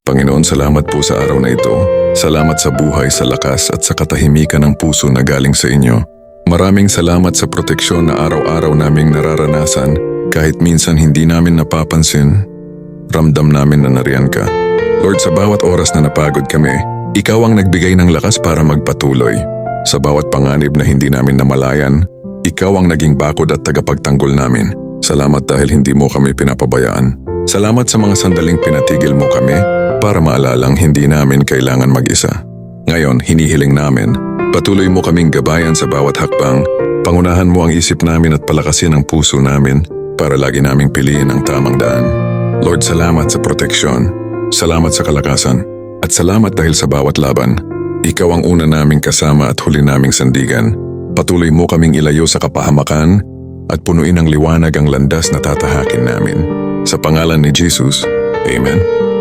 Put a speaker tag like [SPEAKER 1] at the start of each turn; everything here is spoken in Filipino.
[SPEAKER 1] Panginoon, salamat po sa araw na ito. Salamat sa buhay, sa lakas at sa katahimikan ng puso na galing sa inyo. Maraming salamat sa proteksyon na araw-araw naming nararanasan kahit minsan hindi namin napapansin. Ramdam namin na nariyan ka. Lord, sa bawat oras na napagod kami, Ikaw ang nagbigay ng lakas para magpatuloy. Sa bawat panganib na hindi namin namalayan, Ikaw ang naging bakod at tagapagtanggol namin. Salamat dahil hindi mo kami pinapabayaan. Salamat sa mga sandaling pinatigil mo kami para maalalang hindi namin kailangan mag-isa. Ngayon, hinihiling namin, patuloy mo kaming gabayan sa bawat hakbang, pangunahan mo ang isip namin at palakasin ang puso namin para lagi naming piliin ang tamang daan. Lord, salamat sa proteksyon, salamat sa kalakasan, at salamat dahil sa bawat laban. Ikaw ang una naming kasama at huli naming sandigan. Patuloy mo kaming ilayo sa kapahamakan at punuin ng liwanag ang landas na tatahakin namin. Sa pangalan ni Jesus, Amen.